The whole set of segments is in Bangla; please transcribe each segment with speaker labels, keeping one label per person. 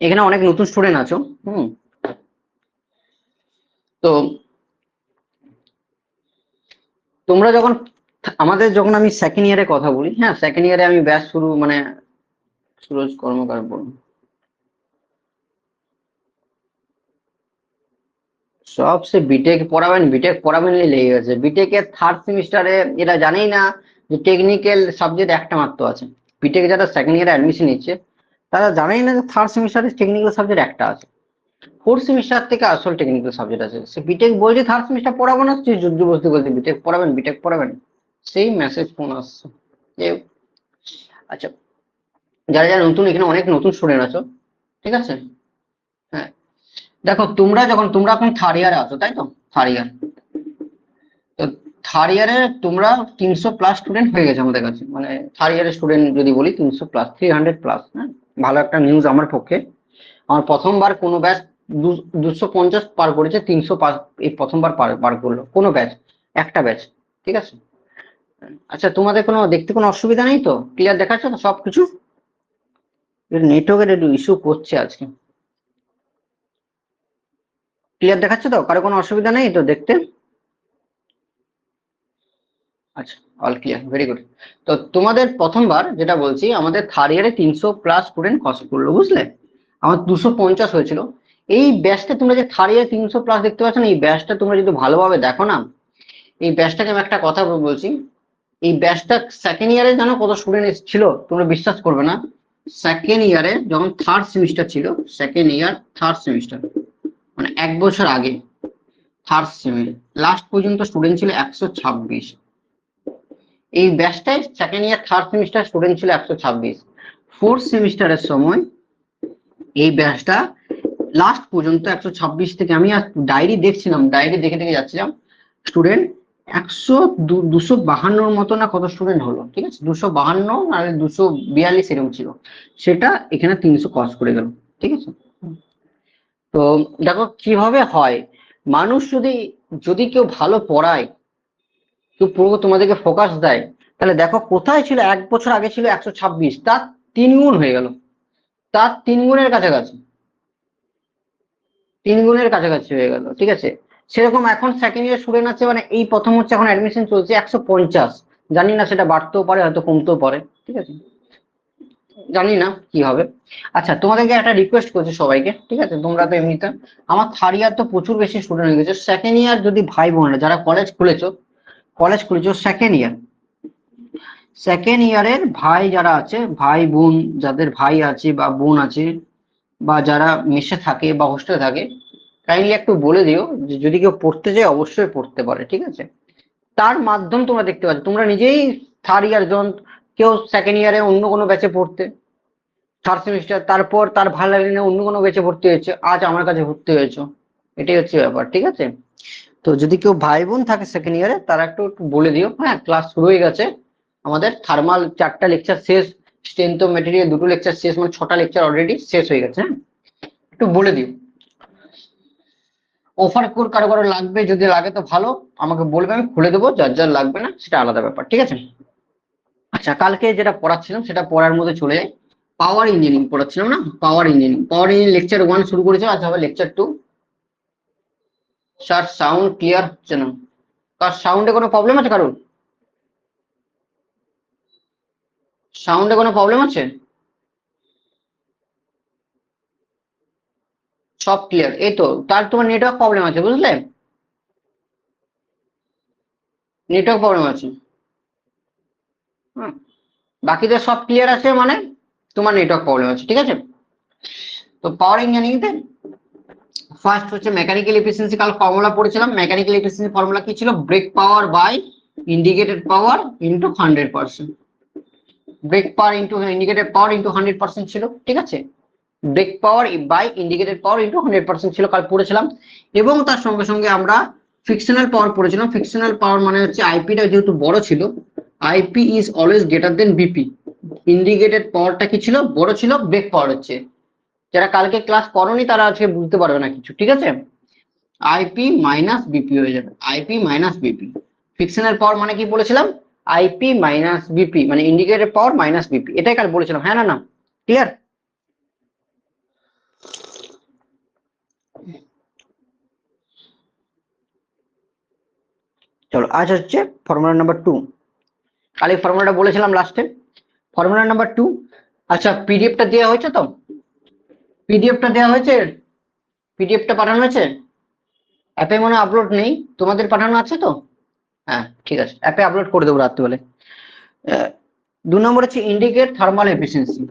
Speaker 1: এখানে অনেক নতুন স্টুডেন্ট আছো। তো তোমরা যখন আমি সেকেন্ড ইয়ারে কথা বলি, হ্যাঁ সেকেন্ড ইয়ারে আমি ব্যাচ শুরু মানে সুরজ কর্মকার বলুন, সব সে বিটেক পড়াবেন লেগে গেছে। বিটেক এর থার্ড সেমিস্টারে এরা জানেই না যে টেকনিক্যাল সাবজেক্ট একটা মাত্র আছে। বিটেক যারা সেকেন্ড ইয়ারে অ্যাডমিশন নিচ্ছে তারা জানেই না যে থার্ড সেমিস্টারে টেকনিক্যাল সাবজেক্ট একটা আছে। ফোর্থ সেমিস্টার থেকে আসল টেকনিক্যাল সাবজেক্ট আছে। সে বিটেক বলছে থার্ড সেমিস্টার পড়াবো না, তুই যুদ্ধ বসতে বলছে বিটেক পড়াবেন। সেই মেসেজ ফোন আসছে। আচ্ছা, যারা যারা নতুন, এখানে অনেক নতুন স্টুডেন্ট আছো, ঠিক আছে। হ্যাঁ, দেখো তোমরা এখন থার্ড ইয়ারে আছো, তাই তো? থার্ড ইয়ার, তো থার্ড ইয়ারে তোমরা 300+ স্টুডেন্ট হয়ে গেছে আমাদের কাছে, মানে থার্ড ইয়ারের স্টুডেন্ট যদি বলি 300+, 300+। হ্যাঁ, ভালো একটা নিউজ আমার পক্ষে। আমার প্রথমবার কোনো ব্যাচ 250 পার করেছে, 300 পার এই প্রথমবার পার করলো কোনো ব্যাচ, একটা ব্যাচ, ঠিক আছে। আচ্ছা, তোমাদের কোনো দেখতে কোনো অসুবিধা নেই তো? ক্লিয়ার দেখাচ্ছে তো সবকিছু? নেটওয়ার্কের একটু ইস্যু করছে আজকে। ক্লিয়ার দেখাচ্ছে তো? কারো কোনো অসুবিধা নেই তো দেখতে? আচ্ছা, অল ক্লিয়ার, ভেরি গুড। তো তোমাদের প্রথমবার যেটা বলছি, আমাদের থার্ড ইয়ারে 300+ স্টুডেন্ট খস করলো, বুঝলে? আমার 250 হয়েছিল। এই ব্যাচটা তোমরা যে থার্ড ইয়ারে 300+ দেখতে পাচ্ছ না, এই ব্যাচটা তোমরা যদি ভালোভাবে দেখো না, এই ব্যাচটাকে আমি একটা কথা বলছি, এই ব্যাচটা সেকেন্ড ইয়ারে জানো কত স্টুডেন্ট ছিল? তোমরা বিশ্বাস করবে না। সেকেন্ড ইয়ারে যখন থার্ড সেমিস্টার ছিল, সেকেন্ড ইয়ার থার্ড সেমিস্টার মানে 1 বছর আগে, থার্ড সেমে লাস্ট পর্যন্ত স্টুডেন্ট ছিল 126। এই ব্যাচটায় second year third semester student ছিল 126। ফোর্থ সেমিস্টারের সময় এই ব্যাচটা লাস্ট পর্যন্ত 126 থেকে, আমি আর ডায়েরি দেখছিলাম, ডায়েরি দেখে দেখে যাচ্ছিলাম, স্টুডেন্ট 252 মতো না কত স্টুডেন্ট হলো, ঠিক আছে, 252 আর 242 এরকম ছিল। সেটা এখানে 300 ক্রস করে গেল, ঠিক আছে। তো দেখো কিভাবে হয়, মানুষ যদি যদি কেউ ভালো পড়ায়, কেউ পুরো তোমাদেরকে ফোকাস দেয়, তাহলে দেখো কোথায় ছিল 1 বছর আগে ছিল 126, তার 3 গুণ হয়ে গেল, তার 3 গুণের কাছাকাছি, 3 গুণের কাছাকাছি হয়ে গেল, ঠিক আছে। সেরকম এখন সেকেন্ড ইয়ার স্টুডেন্ট আছে, মানে এই প্রথম হচ্ছে, এখন অ্যাডমিশন চলছে 150। জানি না, সেটা বাড়তেও পারে হয়তো কমতেও পারে, ঠিক আছে, জানি না কি হবে। আচ্ছা, তোমাদেরকে একটা রিকোয়েস্ট করছি সবাইকে, ঠিক আছে, তোমরা তো এমনিতে আমার থার্ড ইয়ার তো প্রচুর বেশি স্টুডেন্ট হয়ে গেছে। সেকেন্ড ইয়ার যদি ভাই বোনেরা যারা কলেজ খুলেছো সেকেন্ড ইয়ারের ভাই যারা আছে, ভাই বোন যাদের ভাই আছে বা বোন আছে, বা যারা মেসে থাকে বা হোস্টেলে থাকে, কাইন্ডলি একটু বলে দিও যে যদি কেউ পড়তে চায় অবশ্যই পড়তে পারে, ঠিক আছে। তার মাধ্যম তোমরা দেখতে পাচ্ছ, তোমরা নিজেই থার্ড ইয়ার যখন কেউ সেকেন্ড ইয়ারে অন্য কোনো ব্যাচে পড়তে, থার্ড সেমিস্টার, তারপর তার ভালো লাগলে না অন্য কোনো ব্যাচে ভর্তি হয়েছে, আজ আমার কাছে ভর্তি হয়েছে, এটাই হচ্ছে ব্যাপার, ঠিক আছে। তো যদি কেউ ভাই বোন থাকে সেকেন্ড ইয়ারে, তারা একটু একটু বলে দিও, হ্যাঁ ক্লাস শুরু হয়ে গেছে, আমাদের থার্মাল 4টা লেকচার শেষ, স্ট্রেংথ অফ মেটেরিয়াল 2টো লেকচার শেষ, মানে 6টা লেকচার অলরেডি শেষ হয়ে গেছে, হ্যাঁ একটু বলে দিও। অফার কোড কারো কারো লাগবে, যদি লাগে তো ভালো, আমাকে বলবে, আমি খুলে দেবো, যার যার লাগবে না সেটা আলাদা ব্যাপার, ঠিক আছে। আচ্ছা, কালকে যেটা পড়াচ্ছিলাম সেটা পড়ার মধ্যে চলে যাই। পাওয়ার ইঞ্জিনিয়ারিং পড়াচ্ছিলাম না, পাওয়ার ইঞ্জিনিয়ারিং লেকচার 1 শুরু করেছে, আজ হবে লেকচার 2। স্যার সাউন্ড ক্লিয়ার হচ্ছে না, কার সাউন্ডে কোনো প্রবলেম আছে? কারোর সাউন্ডে কোনো প্রবলেম আছে? সব ক্লিয়ার, এই তো, তার তোমার নেটওয়ার্ক প্রবলেম আছে, বুঝলে, নেটওয়ার্ক প্রবলেম আছে। হুম, বাকিদের সব ক্লিয়ার আছে, মানে তোমার নেটওয়ার্ক প্রবলেম আছে, ঠিক আছে। তো পাওয়ার ইঞ্জিনিয়ারিং তে ফার্স্ট হচ্ছে মেকানিক্যাল এফিসিয়েন্সি, কাল ফর্মুলা পড়েছিলাম। মেকানিক্যাল এফিসিয়েন্সি ফর্মুলা কি ছিল? Brake power by indicated power into 100%। Brake power into indicated power into 100% ছিল, ঠিক আছে। Brake power by indicated power into 100% ছিল, কাল পড়েছিলাম। এবং তার সঙ্গে সঙ্গে আমরা ফিকশনাল পাওয়ার পড়েছিলাম। ফিকশনাল পাওয়ার মানে হচ্ছে আইপিটা যেহেতু বড় ছিল, IP is always greater than BP. Indicated পাওয়ারটা কি ছিল? বড় ছিল, ব্রেক পাওয়ার হচ্ছে। যারা কালকে ক্লাস করোনি তারা আজকে বুঝতে পারবে না কিছু, ঠিক আছে। আইপি মাইনাস বিপি হয়ে যাবে, আইপি মাইনাস বিপি। ফিকশনাল পাওয়ার মানে কি বলেছিলাম? আইপি মাইনাস বিপি, মানে ইন্ডিকেটেড পাওয়ার মাইনাস বিপি, এটাই কাল বলেছিলাম, হ্যাঁ না না? ক্লিয়ার? চলো আজ হচ্ছে ফর্মুলা নাম্বার 2। কাল এই ফর্মুলাটা বলেছিলাম লাস্টে, ফর্মুলা নাম্বার 2। আচ্ছা পিডিএফটা দেওয়া হয়েছে তো? পিডিএফটা দেওয়া হয়েছে? পিডিএফটা পাঠানো হয়েছে? অ্যাপে মনে আপলোড নেই, তোমাদের পাঠানো আছে তো? হ্যাঁ ঠিক আছে, অ্যাপে আপলোড করে দেবো রাত্রিবেলা। 2 নম্বর হচ্ছে indicate thermal efficiency.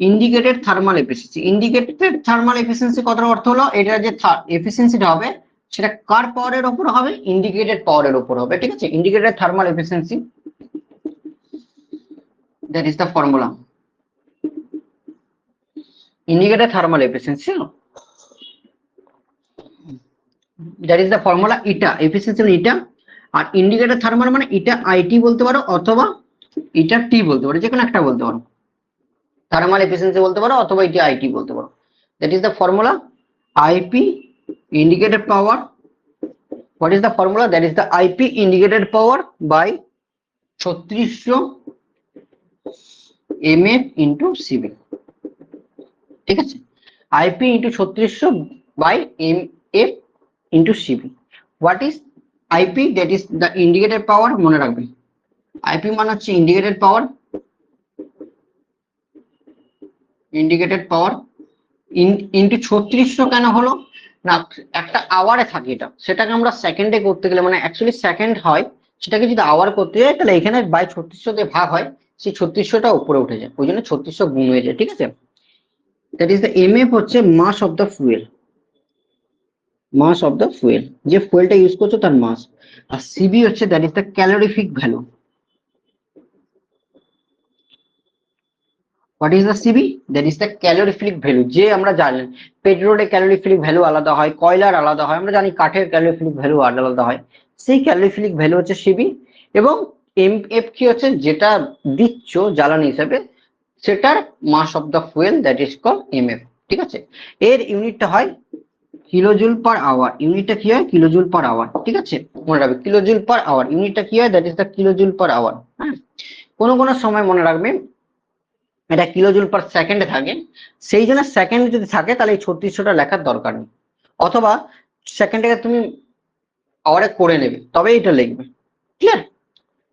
Speaker 1: Indicated thermal efficiency, indicated thermal efficiency কথার অর্থ হলো এটা যে এফিসিয়েন্সিটা হবে সেটা কার পাওয়ারের উপর হবে? ইন্ডিকেটেড পাওয়ারের উপর হবে, ঠিক আছে? Indicated thermal efficiency, that is the formula. Indicated thermal efficiency, that is the formula. Eta efficiency eta, আর ইন্ডিকেটেড থার্মাল মানে ইটা আইটি বলতে পারো অথবা ইটা টি বলতে পারো, যে কোনো একটা বলতে পারো। থার্মাল এফিসিয়েন্সি বলতে পারো অথবা ইটা আইটি বলতে পারো। That is the formula IP indicated power. What is the formula? That is the IP indicated power by 3600 mF into CV, ঠিক আছে? IP into 3600 by mF into CV. What is IP? That is the indicated power, মনে রাখবে। IP মানে হচ্ছে indicated power, indicated power into 3600 কেন হলো না, একটা আওয়ারে থাকে এটা, সেটাকে আমরা সেকেন্ডে করতে গেলে মানে অ্যাকচুয়ালি সেকেন্ড হয়, সেটাকে যদি আওয়ার করতে যাই তাহলে এখানে বাই 3600 দিয়ে ভাগ হয়, সেই 3600টা উপরে উঠে যায়, ওই জন্য 3600 গুণ হয়ে যায়, ঠিক আছে? দ্যাট ইজ দ্য এমএফ হচ্ছে mass of the fuel, mass of the fuel, যে ফুয়েলটা ইউজ করছো তার মাস। আর সিবি হচ্ছে that is the calorific value. What is the CB? That is the calorific value. যে আমরা জানি পেট্রোলের ক্যালোরিফিক ভ্যালু আলাদা হয়, কয়লার আলাদা হয়, আমরা জানি কাঠের ক্যালোরিফিক ভ্যালু আলাদা হয়, সেই ক্যালোরিফিক ভ্যালু হচ্ছে সিবি। এবং এমএফ কি হচ্ছে, যেটা দিচ্ছ জ্বালানি হিসেবে সেটার mass of the fuel, that is call MF, ঠিক আছে? এর ইউনিটটা হয় কিলোজুল পার আওয়ার, ইউনিটটা কি হয় কিলোজুল পার আওয়ার, ঠিক আছে? মনে রাখবে কিলোজুল পার আওয়ার, ইউনিটটা কি হয়, that is the kilojoule per hour. হ্যাঁ, কোনো সময় মনে রাখবে এটা কিলোজুল পার সেকেন্ডে থাকে, সেই জন্য সেকেন্ডে যদি থাকে তাহলে এই 3600টা লেখার দরকার নেই, অথবা সেকেন্ডটাকে তুমি আওয়ারে করে নেবে তবে এটা লিখবে, ক্লিয়ার?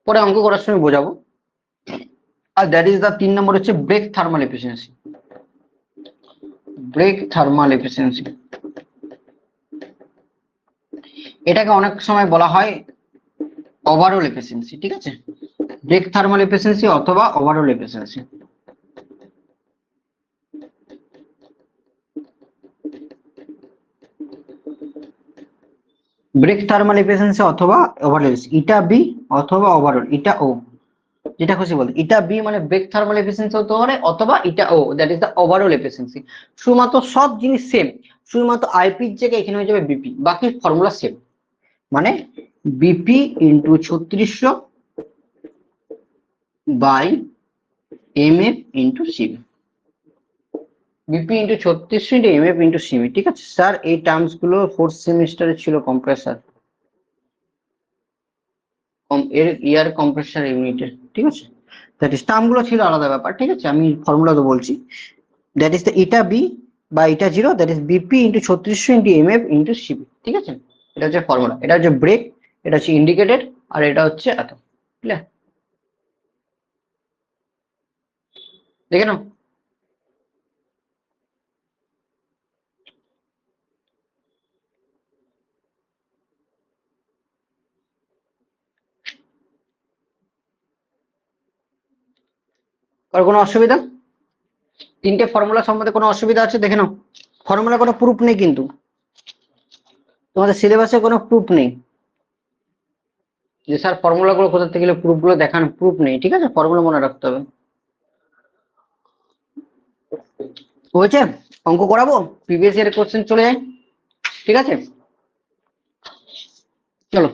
Speaker 1: পরে অঙ্ক করার সময় বোঝাবো। আর দ্যাট ইজ দ্য 3 নম্বর হচ্ছে brake thermal efficiency. Brake thermal efficiency, এটাকে অনেক সময় বলা হয় ওভারঅল এফিসিয়েন্সি, ঠিক আছে? ব্রেক থার্মাল এফিসিয়েন্সি অথবা overall efficiency. Brake thermal efficiency অথবা ওভারঅল, ইটা বি অথবা ওভারঅল, ইটা ও, যেটা খুশি বলতে। ইটা বি মানে ব্রেক থার্মাল এফিসিয়েন্সি হতে পারে, অথবা eta O, that is the overall efficiency. শুধুমাত্র সব জিনিস সেম, শুধুমাত্র আইপির জায়গায় এখানে হয়ে যাবে বিপি, বাকি ফর্মুলা সেম। মানে BP into 3600 by MF into CB, BP into 3600 into MF into CB, ঠিক আছে স্যার? এই টার্মস গুলো 4th সেমিস্টারে ছিল কম্প্রেসার, এর ইয়ার কম্প্রেসার ইউনিটের, ঠিক আছে? দ্যাট ইজ টার্ম গুলো ছিল আলাদা ব্যাপার, ঠিক আছে? আমি ফর্মুলা তো বলছি। That is the eta B বা eta zero, that is BP into 3600 into MF into CB, ঠিক আছে? এটা হচ্ছে ফর্মুলা, এটা হচ্ছে ব্রেক, এটা হচ্ছে ইন্ডিকেটেড, আর এটা হচ্ছে এত, ক্লিয়ার? দেখে নাও। আর কোনো অসুবিধা? 3টে ফর্মুলা সম্বন্ধে কোনো অসুবিধা আছে দেখে নাও। ফর্মুলা কোনো প্রুফ নেই কিন্তু, তোমাদের সিলেবাসে কোনো প্রুফ নেই যে স্যার ফর্মুলা গুলো কোথা থেকে গেলে প্রুফ গুলো দেখান, প্রুফ নেই, ঠিক আছে? ফর্মুলা মনে রাখতে হবে। হয়েছে? অঙ্ক করাবো, প্রিভিয়াস ইয়ারের কোশ্চেন চলে যায়, ঠিক আছে? চলো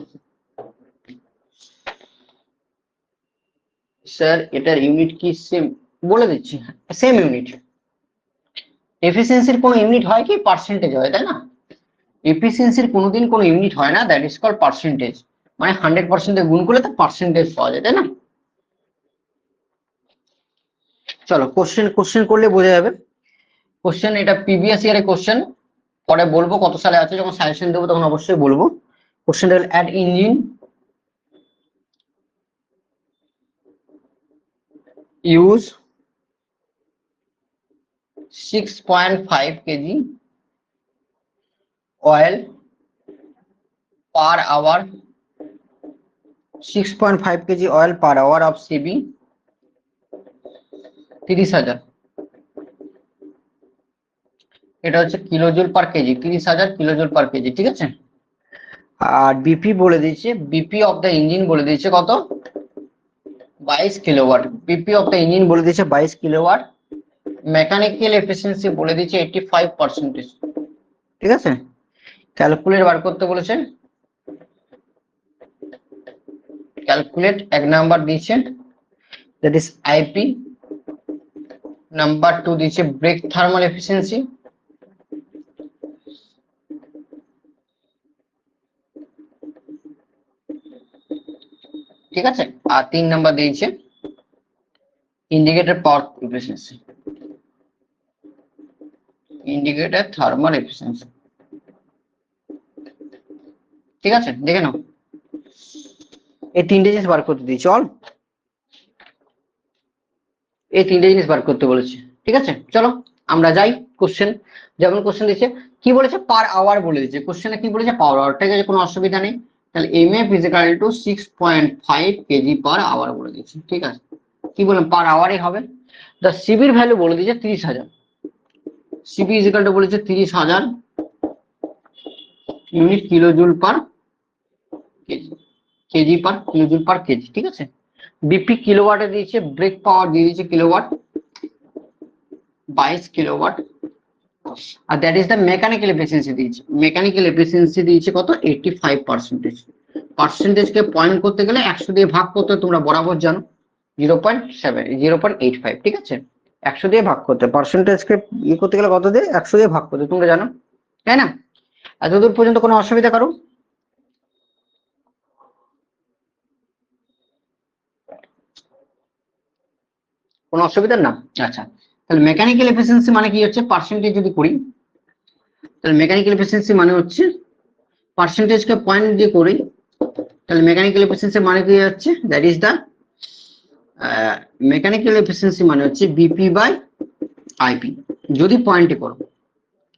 Speaker 1: স্যার এটার ইউনিট কি সেম? বলে দিচ্ছি, সেম ইউনিট। এফিসিয়েন্সির কোনো ইউনিট হয় কি পার্সেন্টেজ হয়, তাই না? এফিসিয়েন্সির কোনোদিন কোনো ইউনিট হয় না, দ্যাট ইজ কল পার্সেন্টেজ, মানে 100% গুণ করলে তার পার্সেন্টেজ পাওয়া যায়, তাই না? চলো কোশ্চেন করলে বোঝা যাবে। কোশ্চেন এটা প্রিভিয়াস ইয়ারের কোশ্চেন, পরে বলবো কত সালে আছে, যখন সাজেশন দেবো তখন অবশ্যই বলবো। কোশ্চেনটা হলো at engine use 6.5 kg oil per hour, 6.5 kg oil per hour of CB 30,000। এটা হচ্ছে kilojoule per KG, 30,000 kilojoule per KG, ঠিক আছে। আর বিপি বলে দিয়েছে, বিপি অফ দ্য ইঞ্জিন বলে দিয়েছে কত, 22 kilowatt. BP of the engine বলে দিয়েছে 22 কিলোওয়াট। মেকানিক্যাল এফিসিয়েন্সি বলে দিয়েছে 85%, ঠিক আছে। ক্যালকুলেট বার করতে বলেছে, ক্যালকুলেট 1 নাম্বার দিয়েছে, দ্যাট ইজ আইপি। নাম্বার 2 দিয়েছে ব্রেক থার্মাল এফিসিয়েন্সি, ঠিক আছে। আর 3 নাম্বার দিয়েছে ইন্ডিকেটর পাওয়ার এফিসিয়েন্সি, ইন্ডিকেটর থার্মাল এফিসিয়েন্সি, ঠিক আছে। দেখে নাও, এই 3টে জিনিস বার করতে দিয়েছে। চল, এই 3টে জিনিস বার করতে বলেছে, ঠিক আছে। চলো আমরা যাই কোশ্চেন। যেমন কোশ্চেন দিচ্ছে, কি বলেছে, পার আওয়ার বলে দিচ্ছে। কোশ্চেনে কি বলেছে, পার আওয়ার, ঠিক আছে, কোনো অসুবিধা নেই। তাহলে MF is equal to 6.5 KG per hour বলে দিচ্ছে, ঠিক আছে। কি বললাম, পার আওয়ারই হবে। দ্য সিবির ভ্যালু বলে দিচ্ছে 30,000। সিবি ইজ ইকুয়াল টু বলেছে 30,000 unit kilojoule per KG, KG per kilojoule per KG, ঠিক আছে। বিপি কিলোওয়াটে দিয়েছে, ব্রেক পাওয়ার দিয়ে দিয়েছে কিলোওয়াট, 22 কিলোওয়াট। আর that is the mechanical efficiency দিয়েছে, মেকানিক্যাল এফিসিয়েন্সি দিয়েছে কত, 85%। পার্সেন্টেজকে পয়েন্ট করতে গেলে 100 দিয়ে ভাগ করতে, তোমরা বরাবর জানো 0.85, ঠিক আছে। 100 দিয়ে ভাগ করতে, পার্সেন্টেজকে ইয়ে করতে গেলে কত দিয়ে, 100 দিয়ে ভাগ করতে, তোমরা জানো, তাই না। এতদূর পর্যন্ত কোনো অসুবিধা কারো, কোনো অসুবিধা না? আচ্ছা, তাহলে মেকানিক্যাল এফিসিয়েন্সি মানে কি হচ্ছে, পার্সেন্টেজ যদি করি, তাহলে মেকানিক্যাল এফিসিয়েন্সি মানে হচ্ছে পার্সেন্টেজকে পয়েন্ট দিয়ে করি, তাহলে মেকানিক্যাল এফিসিয়েন্সি মানে কি হচ্ছে, that is the mechanical efficiency মানে হচ্ছে বিপি বাই আইপি যদি পয়েন্টে করো।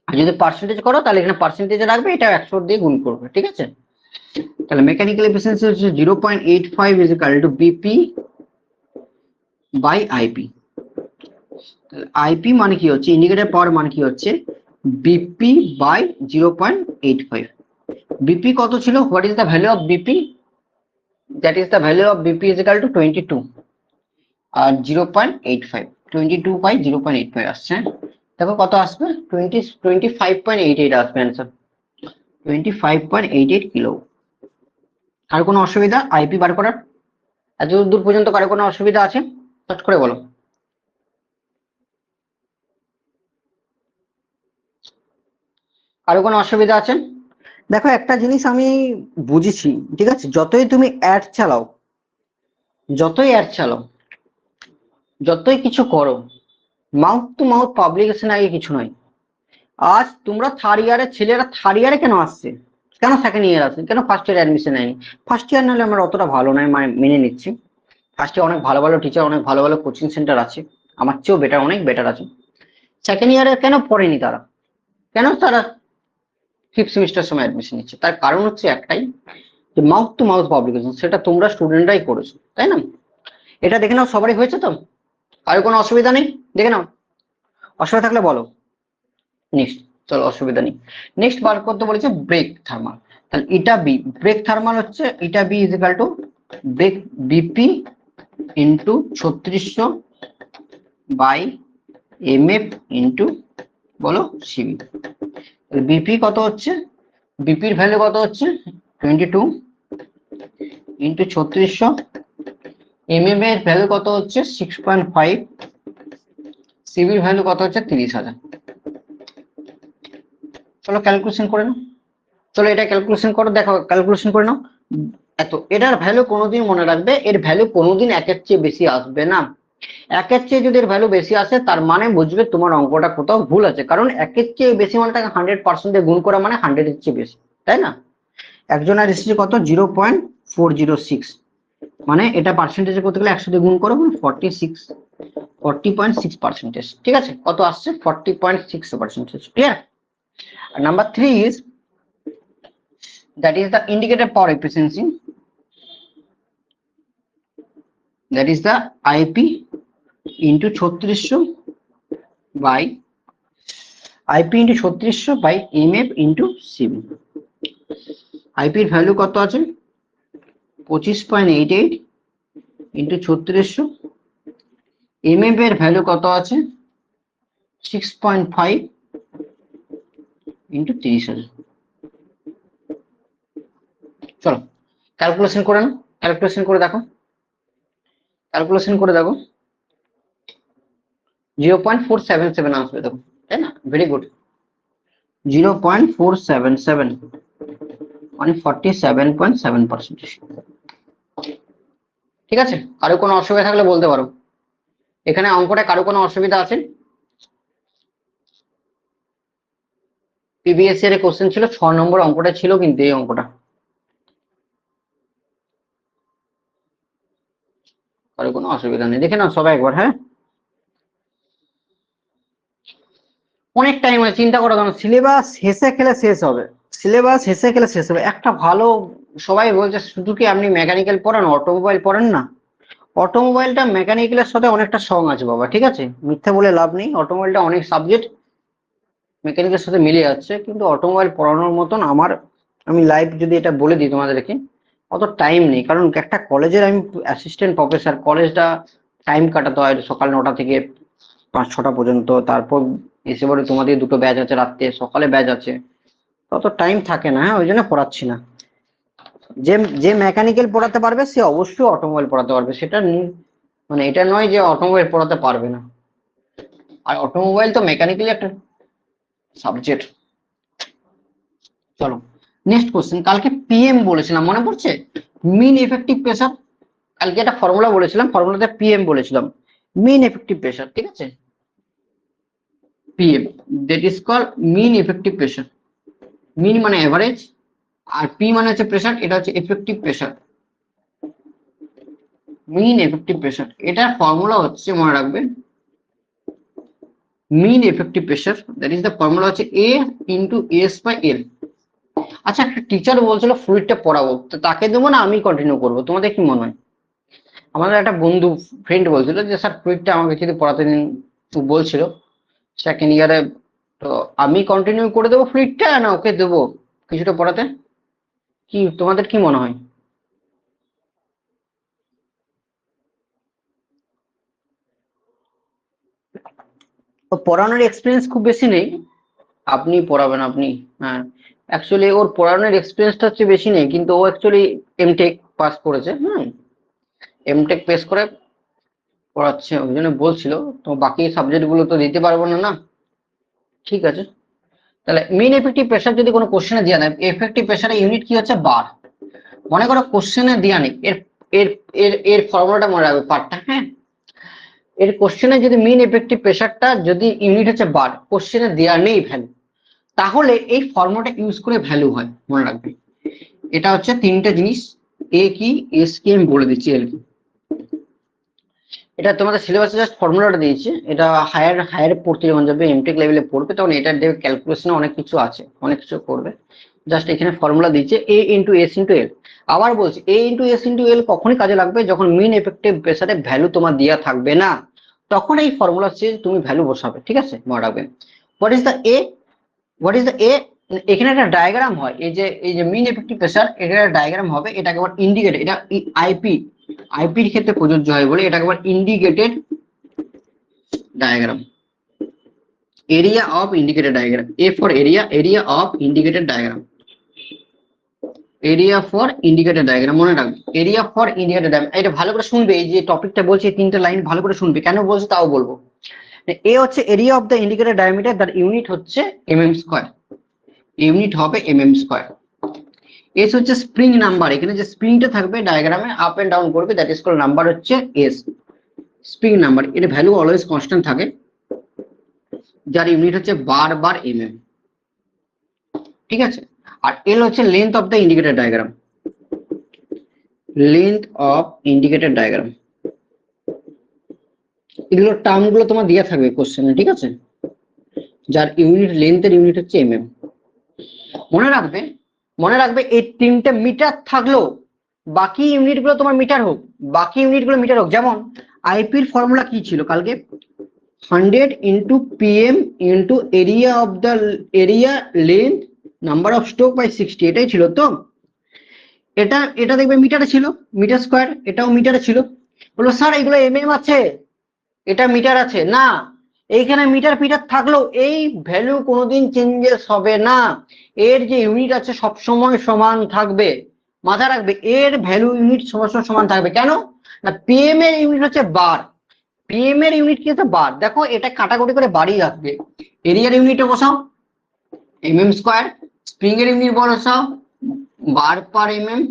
Speaker 1: আর যদি পার্সেন্টেজ করো তাহলে এখানে পার্সেন্টেজে রাখবে, এটা 100 দিয়ে গুণ করবে, ঠিক আছে। তাহলে মেকানিক্যাল এফিসিয়েন্সি হচ্ছে 0.85 is equal to BP by IP. IP মানে কি হচ্ছে, ইন্ডিকেটর পাওয়ার মানে কি হচ্ছে, বিপি বাই 0.85। বিপি কত ছিল, what is the value of BP, that is the value of BP is equal to 22 আর 0.85, 22 বাই 0.85 আসছে। দেখো কত আসবে, 25.88 আসবে অ্যান্সার, 25.88 কিলো। আর কোনো অসুবিধা আইপি বার করার, এত দূর পর্যন্ত কারো কোনো অসুবিধা আছে, চট করে বলো। কারো কোনো অসুবিধা আছে? দেখো একটা জিনিস আমি বুঝেছি, ঠিক আছে, যতই তুমি অ্যাড চালাও, যতই অ্যাড চালাও, যতই কিছু করো, মাউথ টু মাউথ পাবলিকেশন আগে কিছু নয়। আজ তোমরা থার্ড ইয়ারের ছেলেরা থার্ড ইয়ারে কেন আসছে, কেন সেকেন্ড ইয়ার আসছে, কেন ফার্স্ট ইয়ার অ্যাডমিশন নেয়নি? ফার্স্ট ইয়ার নাহলে আমরা অতটা ভালো নয়, মেনে নিচ্ছি। ফার্স্ট ইয়ার অনেক ভালো ভালো টিচার, অনেক ভালো ভালো কোচিং সেন্টার আছে, আমার চেয়েও বেটার, অনেক বেটার আছে। সেকেন্ড ইয়ারে কেন পড়েনি তারা, কেন তারা 5th সেমিস্টার সময় অ্যাডমিশন নিচ্ছে? তার কারণ হচ্ছে একটাই, যে মাউথ টু মাউথ পাবলিকেশন, সেটা তোমরা স্টুডেন্টরাই করেছো, তাই না। এটা দেখে নাও সবারই হয়েছে তো, আর কোনো অসুবিধা নেই, দেখে নাও, অসুবিধা থাকলে বলো। নেক্সট, চলো অসুবিধা নেই। নেক্সট বার করতে বলেছে ব্রেক থার্মাল, তাহলে এটা বি, ব্রেক থার্মাল হচ্ছে এটা b is equal to brake BP into 3600 by MF into বলো সিবি। বিপি কত হচ্ছে, বিপির ভ্যালু কত হচ্ছে 22 ইন্টু 3600, এমএফ এর ভ্যালু কত হচ্ছে 6.5, সিবির ভ্যালু কত হচ্ছে 30,000। চলো ক্যালকুলেশন করে নাও, চলো এটা ক্যালকুলেশন করো, দেখো ক্যালকুলেশন করে নাও। এত এটার ভ্যালু কোনোদিন মনে রাখবে, এর ভ্যালু কোনোদিন একের চেয়ে বেশি আসবে না। একের চেয়ে যদি এর ভ্যালু বেশি আসে তার মানে বুঝবে তোমার অঙ্কটা কোথাও ভুল আছে, কারণ একের চেয়ে বেশি মানটাকে 100% গুণ করা মানে 100 এর চেয়ে বেশি, তাই না। একজনের এসেছে কত 0.406, মানে এটা পার্সেন্টেজে করতে গেলে 100 দিয়ে গুণ করো 40.6%, ঠিক আছে? কত আসছে 40.6%, ক্লিয়ার? আর number 3 is that is the indicated power efficiency, that is the IP into 3600 by IP into 3600 by MF into CB। IP এর ভ্যালু কত আছে 25.88 into 3600, MF এর ভ্যালু কত আছে 6.5 into 30,000। চলো ক্যালকুলেশন করে নাও, ক্যালকুলেশন করে দেখো, ক্যালকুলেশন করে দেখো 0.477 আসবে, দেখো তাই না? ভেরি গুড, 0.477 মানে 47.7%, ঠিক আছে? কারো কোনো অসুবিধা থাকলে বলতে পারো, এখানে অঙ্কটা কারো কোনো অসুবিধা আছে? পিবিএসসি এর কোশ্চেন ছিল 6 নম্বর অঙ্কটা ছিল, কিন্তু এই অঙ্কটা কারো কোনো অসুবিধা নেই, দেখে নাও সবাই একবার। হ্যাঁ, অনেক টাইম আছে, চিন্তা করো কেন, সিলেবাস হেসে খেলে শেষ হবে, সিলেবাস হেসে খেলে শেষ হবে। একটা ভালো, সবাই বলছে শুধু কি আপনি মেকানিক্যাল পড়ান, অটোমোবাইল পড়েন না? অটোমোবাইলটা মেকানিক্যালের সাথে অনেকটা সং আছে বাবা, ঠিক আছে? মিথ্যা বলে লাভ নেই, অটোমোবাইলটা অনেক সাবজেক্ট মেকানিক্যালের সাথে মিলে যাচ্ছে, কিন্তু অটোমোবাইল পড়ানোর মতন আমি লাইভ যদি এটা বলে দিই তোমাদেরকে, অত টাইম নেই। কারণ একটা কলেজের আমি অ্যাসিস্ট্যান্ট প্রফেসর, কলেজটা টাইম কাটাতে হয় সকাল 9টা থেকে 5-6টা পর্যন্ত, তারপর এসে পরে তোমাদের দুটো ব্যাচ আছে, রাত্রে সকালে ব্যাচ আছে, তত টাইম থাকে না। হ্যাঁ, ওই জন্য পড়াচ্ছি না। যে যে মেকানিক্যাল পড়াতে পারবে সে অবশ্যই অটোমোবাইল পড়াতে পারবে, সেটা মানে এটা নয় যে অটোমোবাইল পড়াতে পারবে না। আর অটোমোবাইল তো মেকানিক্যালি একটা সাবজেক্ট। চলো নেক্সট কোশ্চেন, কালকে পিএম বলেছিলাম মনে পড়ছে, মিন এফেক্টিভ প্রেসার। কালকে একটা ফর্মুলা বলেছিলাম, ফর্মুলাতে পিএম বলেছিলাম, মিন এফেক্টিভ প্রেসার, ঠিক আছে? PM that is called mean effective pressure. Mean মানে এভারেজ, আর পি মানে হচ্ছে প্রেসার, এটা হচ্ছে effective pressure, mean effective pressure. এটার ফর্মুলা হচ্ছে, মনে রাখবে, mean effective pressure that is the formula হচ্ছে A into S by L. আচ্ছা, একটা টিচার বলছিল ফ্লুইডটা পড়াবো, তো তাকে দেবো না আমি কন্টিনিউ করবো, তোমাদের কি মনে হয়? আমাদের একটা বন্ধু ফ্রেন্ড বলছিল যে স্যার ফ্লুইডটা আমাকে যদি পড়াতে দিন, বলছিল সেকেন্ড ইয়ারে, তো আমি কন্টিনিউ করে দেবো ফ্লুইডটা, না ওকে দেবো কিছুটা পড়াতে? কি তোমাদের কি মনে হয়? ও পড়ানোর এক্সপিরিয়েন্স খুব বেশি নেই, আপনি পড়াবেন আপনি। হ্যাঁ, অ্যাকচুয়ালি ওর পড়ানোর এক্সপিরিয়েন্সটা হচ্ছে বেশি নেই, কিন্তু ও অ্যাকচুয়ালি এমটেক পাস করেছে। এমটেক পেস করে পড়াচ্ছে, ওই জন্য বলছিল। তো বাকি সাবজেক্ট গুলো তো দিতে পারবো না, না? ঠিক আছে, তাহলে মিন এফেক্টিভ প্রেসার যদি কোনো কোশ্চেনে দেওয়া নেই, এফেক্টিভ প্রেসারের ইউনিট কি হচ্ছে বার। মনে করো কোশ্চেনে দেওয়া নেই, এর এর এর এর ফর্মুলাটা মনে রাখবে, পার্টটা। হ্যাঁ, এর কোশ্চেনে যদি মিন এফেক্টিভ প্রেসারটা যদি ইউনিট হচ্ছে বার, কোশ্চেনে দেওয়া নেই ভ্যালু, তাহলে এই ফর্মুলাটা ইউজ করে ভ্যালু হয়, মনে রাখবে। এটা হচ্ছে তিনটে জিনিস, এ কি, এস কি, আমি বলে দিচ্ছি, এল কি। এটা তোমাদের সিলেবাসে জাস্ট ফর্মুলাটা দিয়েছি, এটা হায়ার পড়তে যখন যাবে, এমটেক লেভেলে পড়বে, তখন এটা দেবে, ক্যালকুলেশনে অনেক কিছু আছে, অনেক কিছু করবে। জাস্ট এখানে ফর্মুলা দিচ্ছে এ ইন্টু এস ইন্টু এল। আবার বলছি, এ ইন্টু এস ইন্টু এল কখনই কাজে লাগবে যখন মিন এফেক্টিভ প্রেসারে ভ্যালু তোমার দেওয়া থাকবে না, তখন এই ফর্মুলা চেয়ে তুমি ভ্যালু বসাবে, ঠিক আছে? মনে রাখবেন what is the A, what is the A. এখানে একটা ডায়াগ্রাম হয়, এই যে মিন এফেক্টিভ প্রেসার, এখানে একটা ডায়াগ্রাম হবে, এটাকে আবার ইন্ডিকেটেড, এটা আইপির ক্ষেত্রে প্রযোজ্য হয় বলে এটাকে আবার indicated diagram, area of indicated diagram, A for area, area of indicated diagram, area for indicated diagram, মনে রাখবে, এরিয়া ফর ইন্ডিকেটেড ডায়াগ্রাম। এটা ভালো করে শুনবে, এই যে টপিকটা বলছি তিনটে লাইন ভালো করে শুনবে, কেন বলছি তাও বলবো। এ হচ্ছে area of the indicated diameter, তার ইউনিট হচ্ছে স্কয়ার, ইউনিট হবে স্কয়ার। এস হচ্ছে স্প্রিং নাম্বার, এখানে যে স্প্রিংটা থাকবে ডায়াগ্রামে আপ এন্ড ডাউন করবে, দ্যাট ইজ কল্ড নাম্বার হচ্ছে এস, স্প্রিং নাম্বার। এর ভ্যালু অলওয়েজ কনস্ট্যান্ট থাকে, যার ইউনিট হচ্ছে বার, ঠিক আছে? আর এল হচ্ছে length of the indicator diagram, length of indicator diagram. এগুলো টার্ম গুলো তোমার দেওয়া থাকবে কোশ্চেনে, ঠিক আছে, যার ইউনিট লেন্থের ইউনিট হচ্ছে এমএম। মনে রাখবে, মনে রাখবে এই তিনটে মিটার থাকলেও বাকি ইউনিট গুলো তোমার মিটার হোক, বাকি ইউনিট গুলো মিটার হোক। যেমন আইপির ফর্মুলা কি ছিল কালকে, 100 into PM into area of the area length number of stroke by 60, এটাই ছিল তো। এটা এটা দেখবে মিটারে ছিল, মিটার স্কোয়ার, এটাও মিটারে ছিল। বললো স্যার এগুলো এমএম আছে, এটা মিটার আছে না। এইখানে মিটার ফিটার থাকলেও এই ভ্যালু কোনোদিন চেঞ্জেস হবে না, এর যে ইউনিট আছে সবসময় সমান থাকবে। মাথায় রাখবে এর ভ্যালু ইউনিট সবসময় সমান থাকবে। কেন না, পিএম এর ইউনিট হচ্ছে বার, পিএম এর ইউনিট কি হচ্ছে বার। দেখো এটা কাটাকুটি করে বাড়ি রাখবে, এরিয়ার ইউনিটে বসাও এমএম স্কোয়ার, স্প্রিং এর ইউনিট বসাও বার পার এমএম,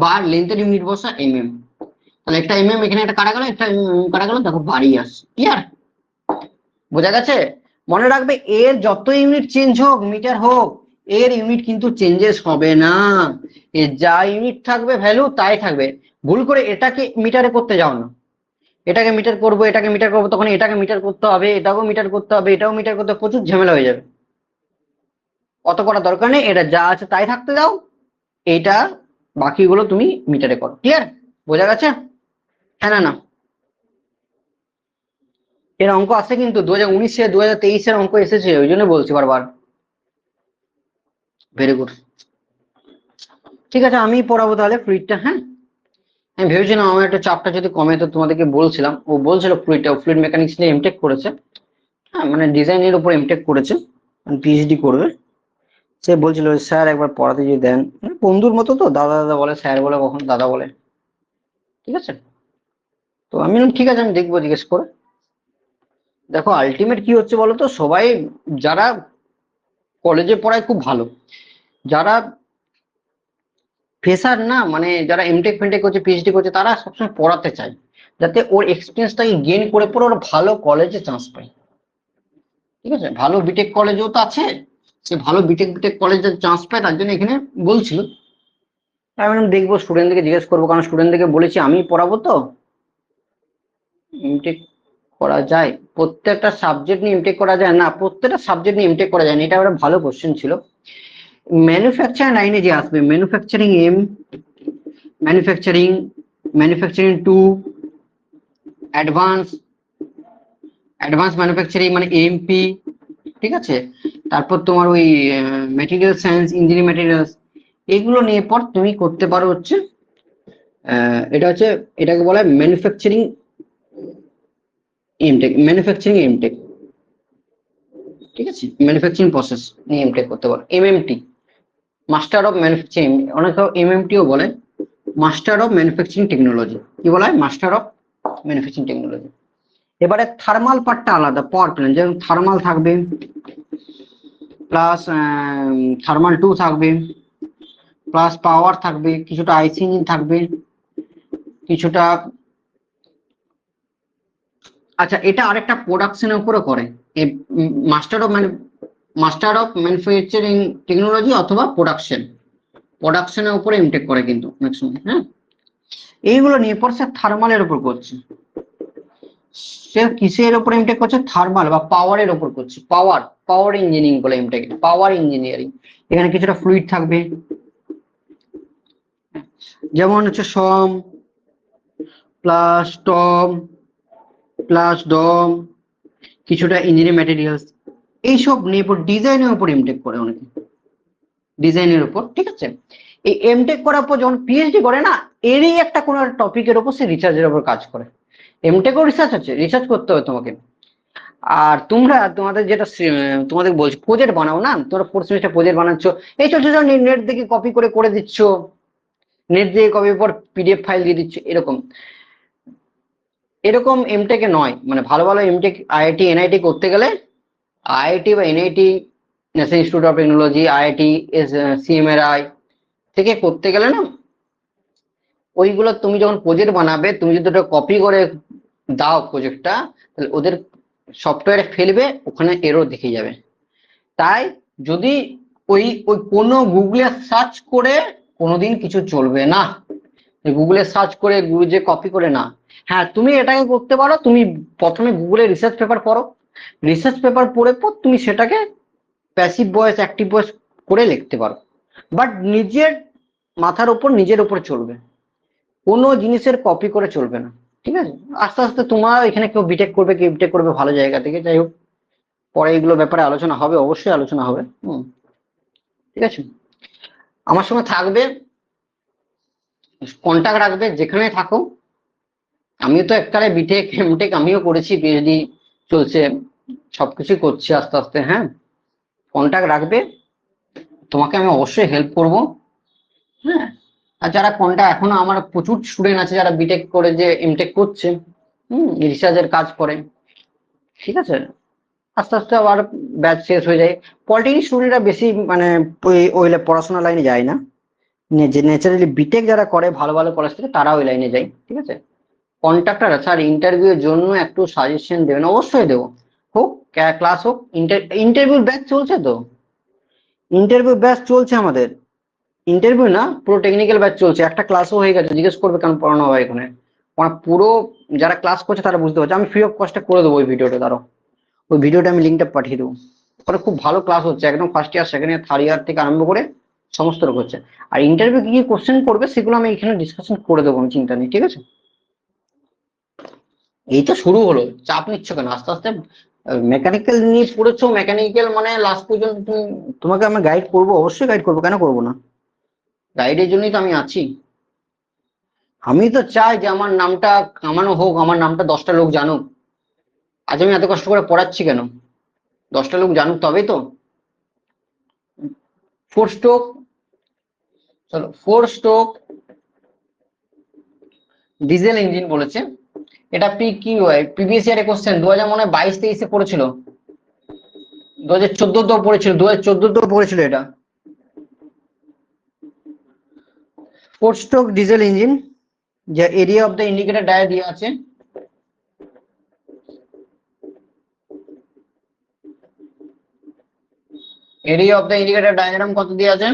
Speaker 1: বার লেন্থের ইউনিট বসা এমএম। তাহলে একটা এমএম এখানে একটা কাটা গেল, একটা কাটা গেল, দেখো বাড়ি আসছে। ক্লিয়ার, বোঝা গেছে? মনে রাখবে এর যত ইউনিট চেঞ্জ হোক, মিটার হোক, এর ইউনিট কিন্তু চেঞ্জেস হবে না, এর যা ইউনিট থাকবে ভ্যালু তাই থাকবে। ভুল করে এটাকে মিটারে করতে যাও না, এটাকে মিটার করবো, এটাকে মিটার করবো, তখন এটাকে মিটার করতে হবে, এটাকেও মিটার করতে হবে, এটাও মিটার করতে হবে, প্রচুর ঝামেলা হয়ে যাবে। অত করার দরকার নেই, এটা যা আছে তাই থাকতে দাও, এটা বাকিগুলো তুমি মিটারে করো। ক্লিয়ার, বোঝা গেছে? হ্যাঁ না না, এর অঙ্ক আছে কিন্তু 2019-এ 2023-এর অঙ্ক এসেছে, ওই জন্য বলছি বারবার। ভেরি গুড, ঠিক আছে আমি পড়াবো তাহলে ফ্লুইডটা। হ্যাঁ, আমি ভেবেছিলাম আমার একটা চাপটা যদি কমে, তো তোমাদেরকে বলছিলাম, ও বলছিল ফ্লুইড মেকানিক্স নিয়ে এমটেক করেছে, হ্যাঁ মানে ডিজাইনের উপর এমটেক করেছে, পিএইচডি করবে। সে বলছিল স্যার একবার পড়াতে যদি দেন, বন্ধুর মতো তো, দাদা দাদা বলে, স্যার বলে, কখন দাদা বলে, ঠিক আছে। তো আমি বললাম ঠিক আছে আমি দেখবো জিজ্ঞেস করে। দেখো আলটিমেট কি হচ্ছে বলো তো, সবাই যারা কলেজে পড়ায় খুব ভালো, যারা ফ্রেশার না, মানে যারা এমটেক ফেমটেক করছে, পিএইচডি করছে, তারা সবসময় পড়াতে চায় যাতে ওর এক্সপিরিয়েন্সটাকে গেইন করে পরে ওরা ভালো কলেজে চান্স পায়। ঠিক আছে, ভালো বিটেক কলেজও তো আছে, সে ভালো বিটেক কলেজে চান্স পায়, তার জন্য এখানে বলছিল। আমি দেখবো স্টুডেন্টদেরকে জিজ্ঞেস করবো, কারণ স্টুডেন্টদেরকে বলেছি আমি পড়াবো তো, এমটেক করা যায়, প্রত্যেকটা সাবজেক্ট নিয়ে এমটেক করা যায় না, প্রত্যেকটা সাবজেক্ট নিয়ে এমটেক করা যায় না, এটা একটা ভালো কোশ্চেন ছিল। ম্যানুফ্যাকচারিং লাইনে যে আসবে, manufacturing M, manufacturing, manufacturing two, advance, advance manufacturing মানে এমপি, ঠিক আছে। তারপর তোমার ওই ম্যাটেরিয়াল সায়েন্স, ইঞ্জিনিয়ারিং ম্যাটেরিয়ালস, এগুলো নিয়ে পর তুমি করতে পারো হচ্ছে এটা হচ্ছে, এটাকে বলা হয় ম্যানুফ্যাকচারিং এমটেক, ম্যানুফ্যাকচারিং এমটেক, ঠিক আছে, ম্যানুফ্যাকচারিং প্রসেস নিয়ে এমটেক করতে পারো। এমএমটি, মাস্টার অফ ম্যানুফ্যাকচারিং, অনেক এমএমটিও বলে, মাস্টার অফ ম্যানুফ্যাকচারিং টেকনোলজি। কি বলা হয়? Master of manufacturing technology. এবারে থার্মাল পার্টটা আলাদা, পাওয়ার প্ল্যান্ট, যেমন থার্মাল থাকবে, প্লাস থার্মাল 2 থাকবে, প্লাস পাওয়ার থাকবে, কিছুটা আইসি ইঞ্জিন থাকবে, কিছুটা। আচ্ছা এটা আরেকটা প্রোডাকশনের উপরে করে, মাস্টার অফ ম্যানুফ্যাকচারিং টেকনোলজি অথবা প্রোডাকশনের উপরে ইমটেক করে কিন্তু ম্যাক্সিমাম। হ্যাঁ, এইগুলো নিয়ে পর সে থার্মালের উপর করছে, সে কিসের উপর ইমটেক করছে? থার্মাল বা পাওয়ারের উপর করছে, পাওয়ার ইঞ্জিনিয়ারিং বলে ইমটেক, পাওয়ার ইঞ্জিনিয়ারিং। এখানে কিছুটা ফ্লুইড থাকবে, যেমন হচ্ছে সম প্লাস টম প্লাস ডম, কিছুটা ইঞ্জিনিয়ারিং ম্যাটেরিয়ালস, এইসব নিয়ে পর ডিজাইনের উপর এমটেক করে অনেকে, ডিজাইনের উপর, ঠিক আছে। এই এমটেক করার পর যখন পিএইচডি করে না, এরই একটা কোনো টপিকের উপর সে রিসার্চের উপর কাজ করে। এমটেকও রিসার্চ আছে, রিসার্চ করতে হবে তোমাকে। আর তোমরা তোমাদের যেটা তোমাদের বলছি প্রজেক্ট বানাও না, তোমরা 4th সেমিস্টার প্রজেক্ট বানাচ্ছ, এই চলছে, নেট থেকে কপি করে দিচ্ছ, নেট দিয়ে কপি পর পিডিএফ ফাইল দিয়ে দিচ্ছ, এরকম এরকম এমটেকে নয়। মানে ভালো ভালো এমটেক আইআইটি এনআইটি করতে গেলে, আইআইটি বা NIT, national institute of technology, IIT, CMRI থেকে করতে গেলে না, ওইগুলো তুমি যখন প্রজেক্ট বানাবে, তুমি যদি ওটা কপি করে দাও প্রজেক্টটা, তাহলে ওদের সফটওয়্যারে ফেলবে, ওখানে এরর দেখে যাবে। তাই যদি ওই ওই কোনো গুগলে সার্চ করে কোনোদিন কিছু চলবে না, গুগলে সার্চ করে যে কপি করে না। হ্যাঁ তুমি এটাকে করতে পারো, তুমি প্রথমে গুগলে রিসার্চ পেপার পড়ো, রিসার্চ পেপার পড়ে পর তুমি সেটাকে প্যাসিভ ভয়েস অ্যাক্টিভ ভয়েস করে লিখতে পারো, বাট নিজের মাথার উপর নিজের উপর চলবে, কোনো জিনিসের কপি করে চলবে না, ঠিক আছে? আস্তে আস্তে তোমার এখানে কেউ বিটেক করবে, কেউ বিটেক করবে ভালো জায়গা থেকে, যাই হোক পরে এগুলো ব্যাপারে আলোচনা হবে, অবশ্যই আলোচনা হবে। ঠিক আছে, আমার সঙ্গে থাকবে, কন্টাক্ট রাখবে যেখানে থাকো। আমিও তো এককালে বিটেক এমটেক আমিও করেছি, পিএইচডি চলছে, সবকিছু করছি আস্তে আস্তে। হ্যাঁ, কন্টাক্ট রাখবে, তোমাকে আমি অবশ্যই হেল্প করব। হ্যাঁ, আর যারা কন্টাক্ট, এখনো আমার প্রচুর স্টুডেন্ট আছে যারা বিটেক করে যে এমটেক করছে, রিসার্চের কাজ করে, ঠিক আছে? আস্তে আস্তে আবার ব্যাচ শেষ হয়ে যায়। পলিটেকনিক স্টুডেন্টরা বেশি মানে ওই পড়াশোনা লাইনে যায় না, যে ন্যাচারালি বিটেক যারা করে ভালো ভালো কলেজ থেকে তারা ওই লাইনে যায়, ঠিক আছে? কন্ট্রাক্টর স্যার ইন্টারভিউ এর জন্য একটু সাজেশন দেবেন, অবশ্যই দেবো, হোক ক্লাস হোক, ইন্টারভিউ ব্যাচ চলছে তো, ইন্টারভিউ ব্যাচ চলছে আমাদের, ইন্টারভিউ না পুরো টেকনিক্যাল ব্যাচ চলছে, একটা ক্লাসও হয়ে গেছে, জিজ্ঞেস করবে কেন পড়ানো হয় এখানে, পুরো যারা ক্লাস করছে তারা বুঝতে পারছে, আমি ফ্রি অফ কস্টে করে দেবো ওই ভিডিওটা, দাঁড়াও ওই ভিডিওটা আমি লিঙ্কটা পাঠিয়ে দেবো, ওখানে খুব ভালো ক্লাস হচ্ছে, একদম first year second year third year থেকে আরম্ভ করে সমস্ত রকম হচ্ছে। আর ইন্টারভিউ কি কি কোশ্চেন করবে সেগুলো আমি এখানে ডিসকাশন করে দেবো, আমি চিন্তা নেই, ঠিক আছে? এই তো শুরু হলো, চাপ নিচ্ছ কেন? আস্তে আস্তে মেকানিক্যাল নিয়ে পড়েছো, মেকানিক্যাল মানে লাস্ট পর্যন্ত তুমি, তোমাকে আমি গাইড করবো, অবশ্যই গাইড করবো, কেন করবো না? গাইডের জন্যই তো আমি আছি। আমি তো চাই যে আমার নামটা কামানো হোক, আমার নামটা 10টা লোক জানুক। আজ আমি এত কষ্ট করে পড়াচ্ছি কেন? 10টা লোক জানুক তবেই তো। 4 স্ট্রোক, চলো 4 স্ট্রোক ডিজেল ইঞ্জিন বলেছে, এটা কি হয় প্রিভিয়াস ইয়ারে কোশ্চেন 2022-23 পড়েছিল, 2014 পড়েছিল, 2014 পড়েছিল এটা। 4 স্ট্রোক ডিজেল ইঞ্জিন, যে area of the indicator dial দিয়ে আছে, area of the indicator diagram কত দিয়ে আছে?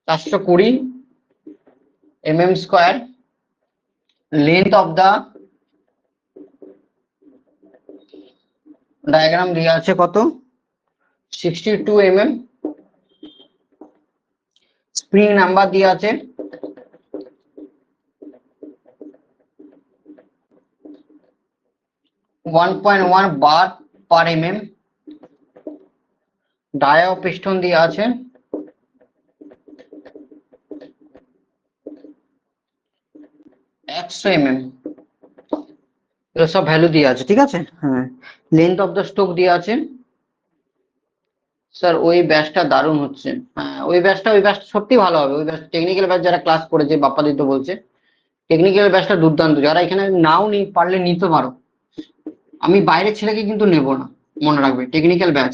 Speaker 1: 420 mm², length of the diagram দিয়ে আছে কত? 62 mm, স্প্রিং নাম্বার দিয়ে আছে 1.1 বার পার mm, ডায়া পিস্টন দিয়ে আছে 100 mm, এগুলো সব ভ্যালু দিয়ে আছে, ঠিক আছে? হ্যাঁ, লেন্থ অফ দ্য স্ট্রোক দিয়ে আছে। স্যার ওই ব্যাচটা দারুণ হচ্ছে, হ্যাঁ ওই ব্যাচটা সত্যি ভালো হবে, ওই ব্যাচ টেকনিক্যাল ব্যাচ যারা ক্লাস করেছে, বাপ্পাদিত্য বলছে টেকনিক্যাল ব্যাচটা দুর্দান্ত, যারা এখানে নাও পারলে নিতে পারো, আমি বাইরের ছেলেকে কিন্তু নেব না, মনে রাখবে, টেকনিক্যাল ব্যাচ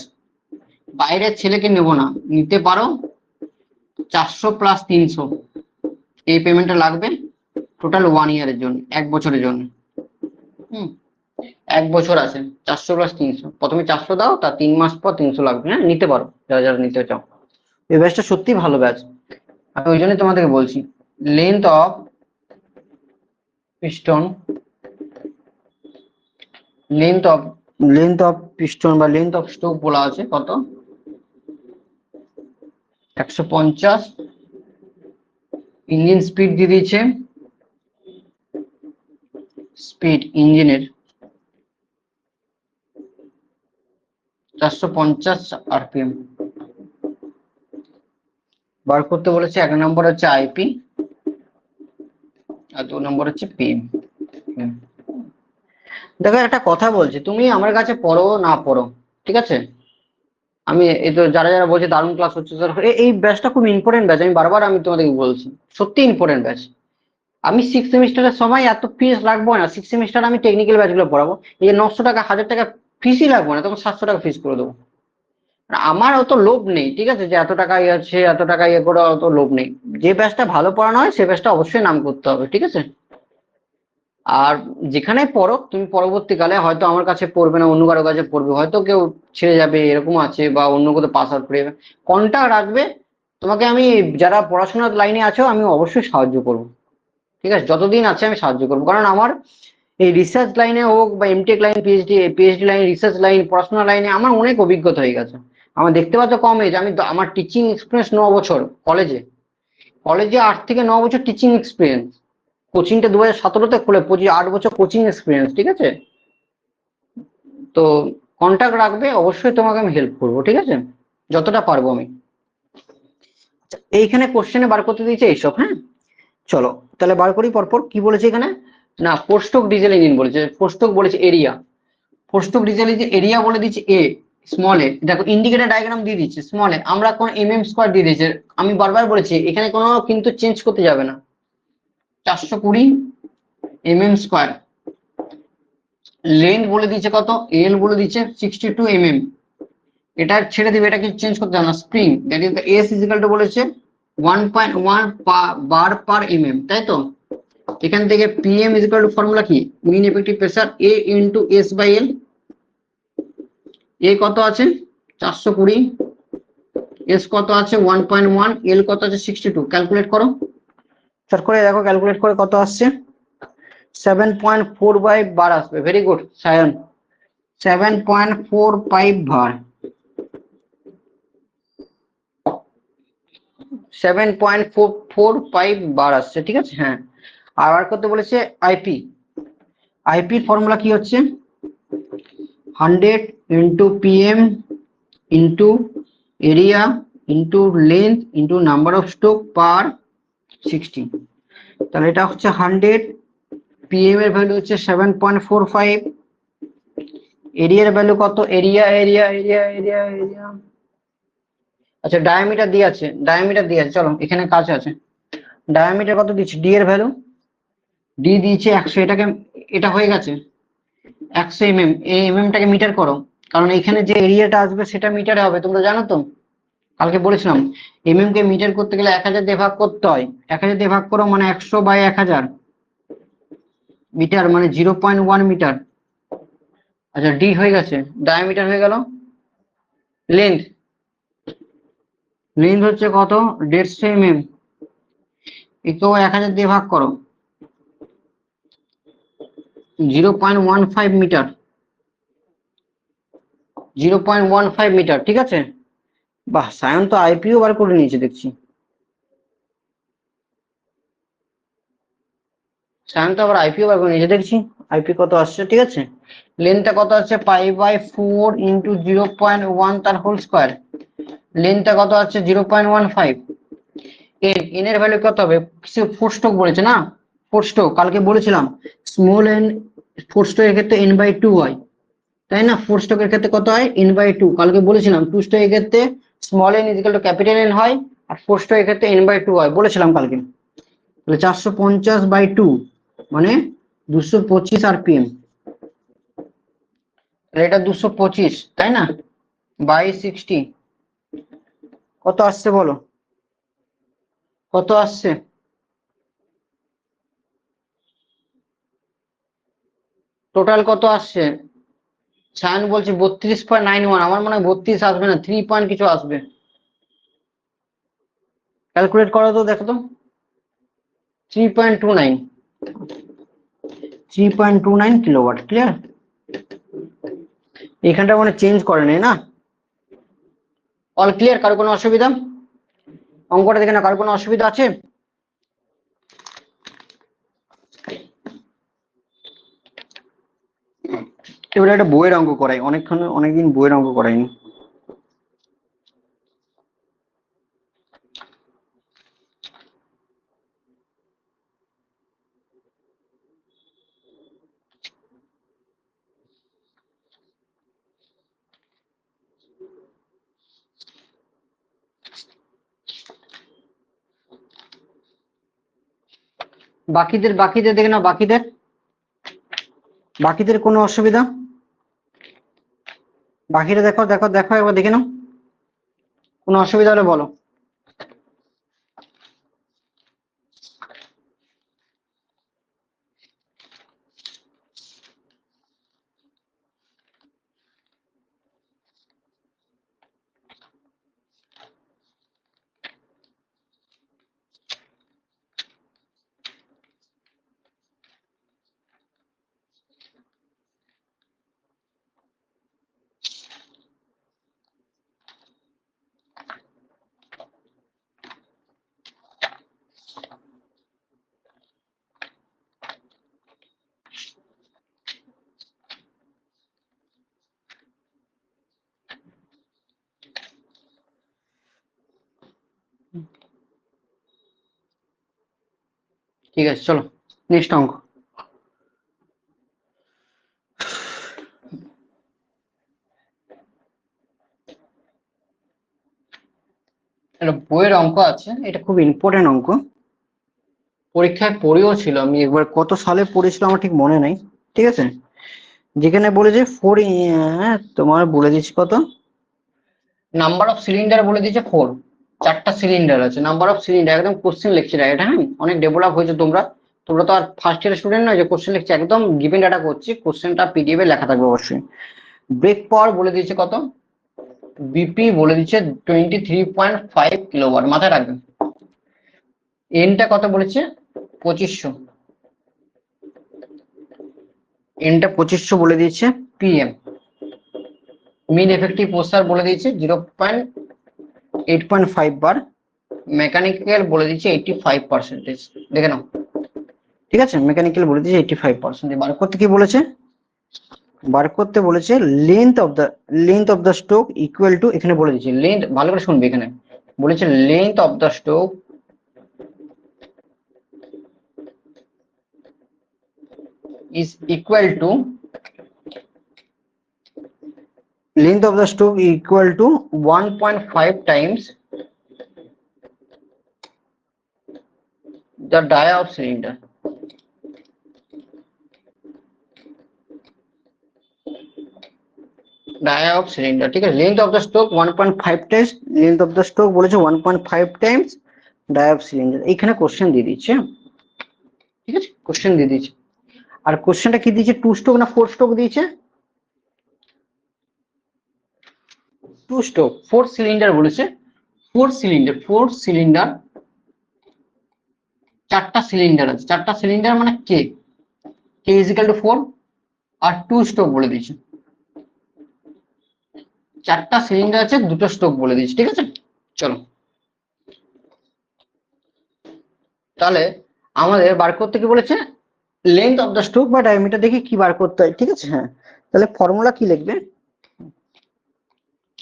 Speaker 1: বাইরের ছেলেকে নেব না, নিতে পারো 400 + 300 এই পেমেন্টটা লাগবে টোটাল 1 ইয়ারের জন্য, 1 বছরের জন্য। 1 বছর আছে, 400 + 300, প্রথমে 400 দাও, তার 3 মাস পর 300 লাগবে। হ্যাঁ, নিতে পারো যারা যারা নিতে চাও, এই ব্যাচটা সত্যি ভালো ব্যাচ, আমি ওই জন্যই তোমাদেরকে বলছি। Length of piston, length of piston বা লেন্থ অফ স্ট্রোক বলা আছে কত? 150, ইঞ্জিন স্পিড দিয়ে দিয়েছে, স্পিড ইঞ্জিনের 450 RPM বার করতে বলেছে। 1 নম্বর হচ্ছে আইপি আর 2 নম্বর হচ্ছে পিএম। দেখো একটা কথা বলছি, তুমি আমার কাছে পড়ো না পড়ো, ঠিক আছে, আমি এই তো যারা যারা বলছে দারুণ ক্লাস হচ্ছে স্যার, এই ব্যাচটা খুব ইম্পর্টেন্ট ব্যাচ, আমি বারবার আমি তোমাদেরকে বলছি সত্যি ইম্পর্টেন্ট ব্যাচ। আমি 6 সেমিস্টারের সময় এত ফিস লাগবো না, 6 সেমিস্টার আমি টেকনিক্যাল ব্যাচগুলো পড়াবো, এই 900 টাকা 1000 টাকা ফিসই লাগবে না, তখন 700 টাকা ফিস করে দেবো। আমার অত লোভ নেই, ঠিক আছে, যে এত টাকা ইয়ে আছে এত টাকা ইয়ে করে, অত লোভ নেই, যে ব্যাচটা ভালো পড়ানো হয় সে ব্যাচটা অবশ্যই নাম করতে হবে, ঠিক আছে? আর যেখানে পড়ো তুমি পরবর্তীকালে হয়তো আমার কাছে পড়বে না, অন্য কারো কাছে পড়বে, হয়তো কেউ ছেড়ে যাবে এরকম আছে, বা অন্য কোথাও পাস আউট করে যাবে, কন্টাক্ট রাখবে। তোমাকে আমি, যারা পড়াশোনার লাইনে আছো আমি অবশ্যই সাহায্য করবো, ঠিক আছে? যতদিন আছে আমি সাহায্য করবো, কারণ আমার এই রিসার্চ লাইনে হোক বা MTech line, PhD line, research line, পড়াশোনা লাইনে আমার অনেক অভিজ্ঞতা হয়ে গেছে। আমার দেখতে পাচ্ছ কম এজ, আমার টিচিং এক্সপিরিয়েন্স 9 বছর কলেজে। কলেজে 8 থেকে 9 বছর টিচিং এক্সপিরিয়েন্স। কোচিংটা 2017-তে খুলে 8 বছর কোচিং এক্সপিরিয়েন্স, ঠিক আছে? তো কন্টাক্ট রাখবে, অবশ্যই তোমাকে আমি হেল্প করবো, ঠিক আছে? যতটা পারবো আমি। আচ্ছা, এইখানে কোশ্চেনে বার করতে দিয়েছে এইসব, হ্যাঁ? চলো তাহলে বার করি পরপর। কি বলেছে এখানে? না, পোস্টক ডিজেল ইঞ্জিন বলেছে, পোস্টক বলেছে এরিয়া, পোস্টক ডিজেল ইঞ্জিন এরিয়া বলে দিচ্ছে এ, স্মল এ। দেখো ইন্ডিকেটর ডায়াগ্রাম দিয়ে দিচ্ছে স্মল এ, আমরা কোন mm² দিয়ে দিয়েছে। আমি বারবার বলেছি এখানে কোনো কিন্তু চেঞ্জ করতে যাবে না। 420 mm²। লেন্থ বলে দিচ্ছে কত, এল বলে দিচ্ছে 62 mm। এটা ছেড়ে দিবে, এটা কিছু চেঞ্জ করতে হবে না। Spring that is S is equal to বলেছে 1.1 বার পার mm, তাই তো? এখান থেকে পিএম ইজিক্যাল টু ফর্মুলা কি, mean effective pressure A into S by L. A কত আছে 420, এস কত আছে 1.1, এল কত আছে 62। ক্যালকুলেট করো, চট করে দেখো ক্যালকুলেট করে কত আসছে। 7.45 বার আসবে। ভেরি গুড সায়ন, 7.45 বার, 7.45 বার আসছে, ঠিক আছে? হ্যাঁ, আর বার করতে বলেছে আইপি। আইপির ফর্মুলা কি হচ্ছে 100 into PM into area into length into number of stroke per 60। তাহলে এটা হচ্ছে 100, পিএম এর ভ্যালু হচ্ছে 7.45, এরিয়ার ভ্যালু কত, area area area area area, আচ্ছা ডায়ামিটার দিয়ে আছে, ডায়ামিটার দিয়ে আছে, চলো এখানে কাজ আছে। ডায়ামিটার কত দিচ্ছি, ডি এর ভ্যালু, ডি দিয়েছে 100, এটাকে, এটা হয়ে গেছে 100 mm। এই mm টাকে মিটার করো, কারণ এখানে যে এরিয়াটা আসবে সেটা মিটারে হবে, তোমরা জানো তো, কালকে বলেছিলাম। mm কে মিটার করতে গেলে 1000 দিয়ে ভাগ করতে হয়, 1000 দিয়ে ভাগ করো মানে 100/1000 মিটার, মানে 0.1 মিটার। আচ্ছা ডি হয়ে গেছে, ডায়ামিটার হয়ে গেল। লেন্থ, লেন্থ হচ্ছে কত 150 mm, একেও 1000 দিয়ে ভাগ করো, 0.15 মিটার, 0.15 মিটার, ঠিক আছে? বাহ, সায়ন তো আইপিও বার করে নিয়েছে দেখছি, সায়ন তো আবার আইপিও বার করে নিয়েছে দেখছি। আইপি কত আসছে, ঠিক আছে? লেন্থটা কত আছে π/4 ইন্টু 0.1 তার হোল স্কোয়ার। লেন্থটা কত আছে 0.15। এন এর ভ্যালু কত হবে, ফোর স্ট্রোক বলেছে না, ফোর স্ট্রোক কালকে বলেছিলাম। স্মল এন ফোর স্ট্রোকের ক্ষেত্রে n/2 হয়, তাই না? ফোর স্ট্রোকের ক্ষেত্রে কত হয় n/2, কালকে বলেছিলাম। টু স্ট্রোকের ক্ষেত্রে small N is equal to capital N হয়, আর ফোর স্ট্রোকের ক্ষেত্রে n/2 হয়, বলেছিলাম কালকে। তাহলে 450/2 মানে 225 আরপিএম, এটা 225, তাই না? বাই 60 কত আসছে বলো, কত আসছে? টোটাল কত আসছে? সায়ন বলছে 32.91, আমার মনে হয় 32 আসবে না, 3 পয়েন্ট কিছু আসবে। ক্যালকুলেট করো তো, দেখো তো। 3.29, 3.29 কিলোওয়াট। ক্লিয়ার? এখানটা মানে চেঞ্জ করে নেই না। All clear? কারো কোনো অসুবিধা? অঙ্কটা দেখে না, কারো কোনো অসুবিধা আছে? এবারে একটা বইয়ের অঙ্ক করাই, অনেকদিন বইয়ের অঙ্ক করাইনি। বাকিদের বাকিদের দেখে নাও, বাকিদের কোনো অসুবিধা? বাকিরা দেখো দেখো দেখো, একবার দেখে নাও, কোনো অসুবিধা হলে বলো। ঠিক আছে, চলো নেক্সট অঙ্ক। একটা বইয়ের অঙ্ক আছে, এটা খুব ইম্পর্টেন্ট অঙ্ক, পরীক্ষায় পড়েও ছিল, আমি একবার কত সালে পড়েছিলাম আমার ঠিক মনে নাই। ঠিক আছে, যেখানে বলেছে তোমার বলে দিচ্ছি কত নাম্বার অফ সিলিন্ডার, বলে দিয়েছে 4, 4টা সিলিন্ডার আছে, নাম্বার অফ সিলিন্ডার, একদম কোশ্চেন লিখছে এটা। হ্যাঁ, অনেক ডেভেলপ হয়েছে, তোমরা তোমরা তো আর ফার্স্ট ইয়ার স্টুডেন্ট নয় যে কোশ্চেন লিখছে, একদম গিভেন ডাটা করছি, কোশ্চেনটা পিডিএফ এ লেখা থাকবে অবশ্যই। ব্রেক পাওয়ার বলে দিয়েছে কত, বিপি বলে দিচ্ছে 23.5 কিলোওয়াট, মাথায় রাখবেন। এনটা কত বলেছে, 2500, এনটা 2500 বলে দিয়েছে পিএম। মিন এফেক্টিভ প্রেসার বলে দিয়েছে 0.8.5 বার, মেকানিক্যাল বলে দিচ্ছে 85%, দেখে নাও। ঠিক আছে, মেকানিক্যাল বলে দিয়েছে 85%। বার করতে কি বলেছে, বার করতে বলেছে length of the stroke equal to, এখানে বলে দিচ্ছে লেন্থ, ভালো করে শুনবে, এখানে বলেছে length of the stroke is equal to, length of the stroke equal to 1.5 times the dia of cylinder. Dia of cylinder, ঠিক আছে, length of the stroke 1.5 times, length of the stroke বলেছে 1.5 times dia of cylinder। এখানে কোশ্চেন দিয়ে দিচ্ছে, ঠিক আছে, কোশ্চেন দিয়ে দিচ্ছে। আর কোশ্চেনটা কি দিয়েছে, 2 স্ট্রোক না 4 স্ট্রোক দিয়েছে, 2 স্ট্রোক 4 সিলিন্ডার বলেছে, 4 সিলিন্ডার, 4টা সিলিন্ডার আছে, 4টা সিলিন্ডার মানে কে ইজ ইকুয়াল টু 4, আর 2 স্ট্রোক বলে দিয়েছে, 4টা সিলিন্ডার আছে, 2টো স্ট্রোক বলে দিয়েছে। ঠিক আছে, চলো তাহলে আমাদের বার করতে কি বলেছে, লেন্থ অফ দ্য স্ট্রোক বা ডায়ামিটার দেখে কি বার করতে হয়। ঠিক আছে, হ্যাঁ, তাহলে ফর্মুলা কি লিখবে,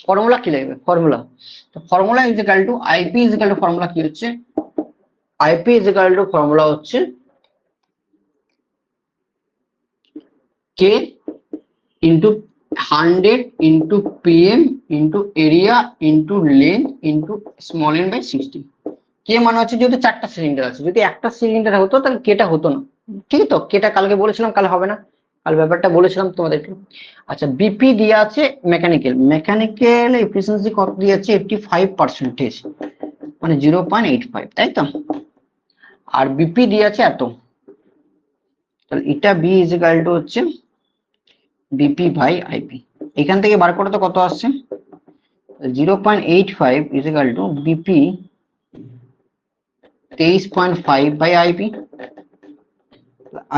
Speaker 1: formula is equal to IP is equal to, formula কি হচ্ছে, IP is equal to, formula হচ্ছে K into 100 into PM into area into length into small N by 60। K মানে হচ্ছে, যেহেতু 4টা সিলিন্ডার আছে, যদি একটা সিলিন্ডার হতো তাহলে কেটা হতো না, ঠিক তো, কেটা কালকে বলেছিলাম, কাল হবে না, কাল ব্যাপারটা বলেছিলাম তোমাদেরকে। আচ্ছা, বিপি দিয়ে আছে মেকানিক্যাল এফিসিয়েন্সি কত দিয়ে আছে, 85%, মানে 0.85, তাই তো, আর বিপি দিয়ে আছে এত, তাহলে এটা বি ইজ ইকুয়াল টু হচ্ছে বিপি বাই আইপি। এখান থেকে বার করতে কত আসছে, 0.85 is equal to BP 23.5 by IP.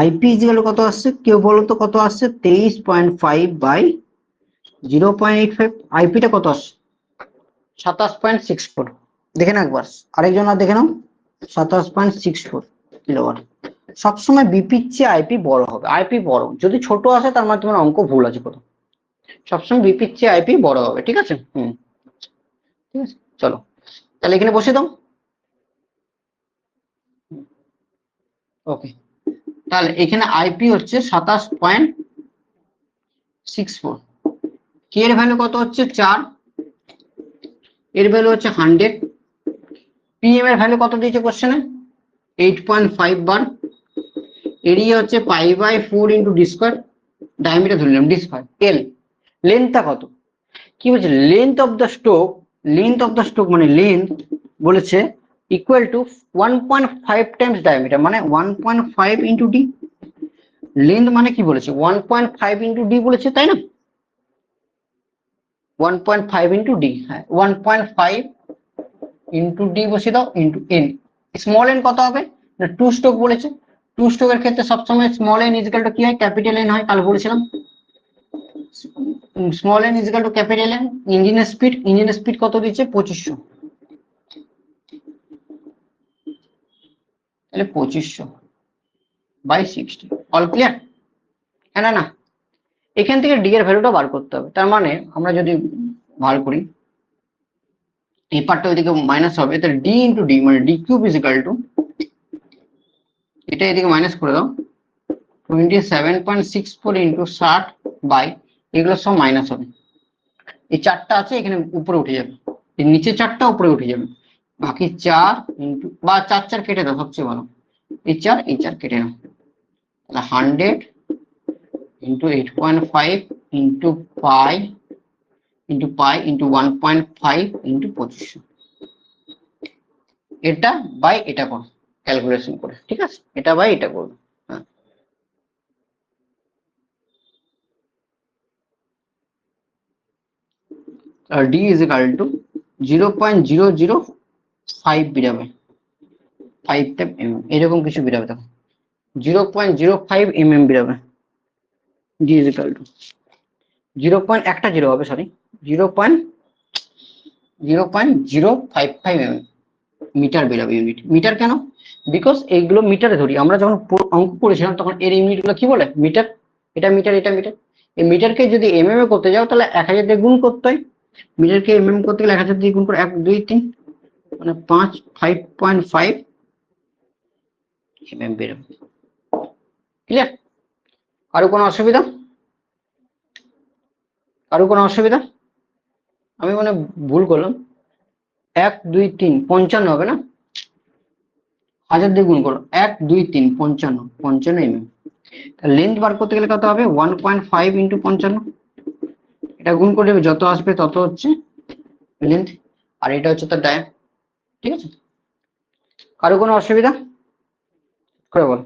Speaker 1: IP is equal to কত আসছে, কেউ বলো তো কত আসছে, 23.5 বাই 0.85। আইপিটা কত আসছে, 27.64, দেখে নাও একবার, আরেকজন আর দেখে নাও, 27.64 কিলোওয়াট। সবসময় বিপির চেয়ে আইপি বড় হবে, আইপি বড়, যদি ছোট আসে তার মানে তোমার অঙ্ক ভুল আছে কোথাও, সবসময় বিপির চেয়ে আইপি বড় হবে। ঠিক আছে, ঠিক আছে, চলো তাহলে এখানে বসে দাও। ওকে, তাহলে এখানে আইপি হচ্ছে 27.64, কে এর ভ্যালু কত হচ্ছে 4, এর ভ্যালু হচ্ছে 100, পিএম এর ভ্যালু কত দিয়েছে কোশ্চেনে, 8.5 বার, এরিয়া হচ্ছে pi by 4 into D square, diameter ধরে নিলাম ডি স্কোয়ার, এল, লেন্থটা কত, কি বলছে, লেন্থ অফ দ্য স্ট্রোক মানে লেন্থ বলেছে ইকুয়াল টু 1.5 টাইমস ডায়ামিটার, মানে 1.5 ইন্টু ডি। লেন্থ মানে কি বলেছে, 1.5 ইন্টু ডি বলেছে, তাই না, 1.5 ইন্টু ডি, হ্যাঁ 1.5 ইন্টু ডি বসে দাও ইন্টু এন। স্মল এন কত হবে না, 2 স্ট্রোক বলেছে, 2 স্ট্রোকের ক্ষেত্রে সবসময় small N is equal two কি হয়, ক্যাপিটাল এন হয়, কাল বলেছিলাম, small N is equal two capital N. ইঞ্জিনের স্পিড কত দিচ্ছে, 2500, তাহলে 2500 বাই 60, অল ক্লিয়ার, হ্যাঁ না, এখান থেকে ডি এর ভ্যালুটা বার করতে হবে, তার মানে আমরা যদি ভালো করি, এই পার্টটা ওইদিকে মাইনাস হবে, তাহলে ডি ইন্টু ডি মানে D cube is equal two এটা এদিকে মাইনাস করে দাও, 27.64 ইন্টু 60 বাই, এগুলো সব মাইনাস হবে, এই 4টা আছে এখানে উপরে উঠে যাবে, এই নিচে 4টা উপরে উঠে যাবে, বাকি 4 ইন্টু, বা 4 4 কেটে দাও সবচেয়ে ভালো, এই 4 কেটে নাও, তাহলে 100 into 8.5 into pi into 1.5 into 2500, এটা বাই এটা করো ক্যালকুলেশন করে, ঠিক আছে, এটা বাই এটা করবে। হ্যাঁ, আর ডি ইজ ইকাল টু 0.005 বেরাবে, 5 এরকম কিছু বেরাবে, দেখো 0.05 বেরাবে, ডি ইজ ইকাল টু 0.1 হবে, সরি 0.055 মিটার বেরাবে, ইউনিট মিটার কেন, বিকজ এইগুলো মিটারে ধরি, আমরা যখন অঙ্ক করেছিলাম তখন এর ইউনিট গুলো কি বলে, মিটার, এটা মিটার, এটা মিটার, এই মিটারকে যদি এমএম এ করতে যাও তাহলে 1000 দিয়ে গুণ করতে হয়, মিটারকে এমএম করতে গেলে 1000 দিয়ে গুণ করে 1 2 3 মানে 5.5 বেরোবে, ক্লিয়ার? কারো কোনো অসুবিধা, আমি মানে ভুল করলাম, 1 2 3 55 হবে না, 1000 দিয়ে গুণ করো, 1 2 3 55 লেন্থ বার করতে গেলে কত হবে, 1.5 ইন্টু 55, এটা গুণ করে যত আসবে তত হচ্ছে লেন্থ, আর এটা হচ্ছে তার ডায়া, ঠিক আছে? কারো কোনো অসুবিধা করে বল।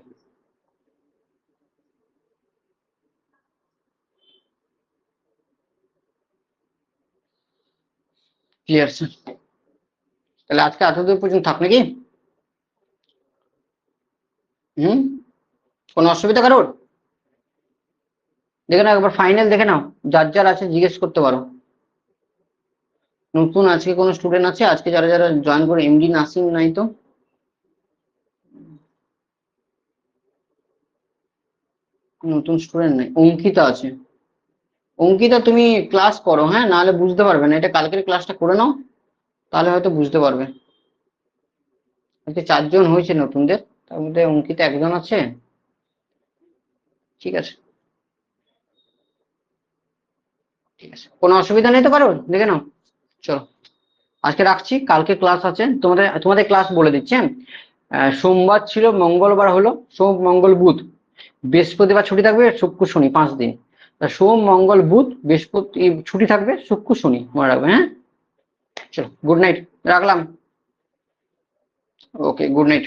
Speaker 1: ক্লিয়ার স্যার, তাহলে আজকে এতদূর পর্যন্ত থাক নাকি? কোনো অসুবিধা কারোর? দেখে নাও একবার ফাইনাল দেখে নাও, যার যার আছে জিজ্ঞেস করতে পারো। নতুন আজকে কোনো স্টুডেন্ট আছে আজকে, যারা যারা জয়েন করে, এমডি নাসিম নাই তো, নতুন স্টুডেন্ট নাই, অঙ্কিতা আছে, অঙ্কিতা তুমি ক্লাস করো, হ্যাঁ, নাহলে বুঝতে পারবে না, এটা কালকের ক্লাসটা করে নাও, তাহলে হয়তো বুঝতে পারবে। আজকে 4 জন হয়েছে নতুনদের, তার মধ্যে অঙ্কিতা একজন আছে, ঠিক আছে, ঠিক আছে, কোনো অসুবিধা নেই তো কারোর, দেখে নাও। চলো আজকে রাখছি, কালকে ক্লাস আছে, তোমাদের ক্লাস বলে দিচ্ছি, হ্যাঁ, সোমবার ছিল, মঙ্গলবার হলো, সোম মঙ্গল বুধ, বৃহস্পতিবার ছুটি থাকবে, শুক্র শনি 5 দিন, সোম মঙ্গল বুধ বৃহস্পতি ছুটি থাকবে, শুক্র শনি মনে রাখবে, হ্যাঁ। চলো গুড নাইট, রাখলাম, ওকে গুড নাইট।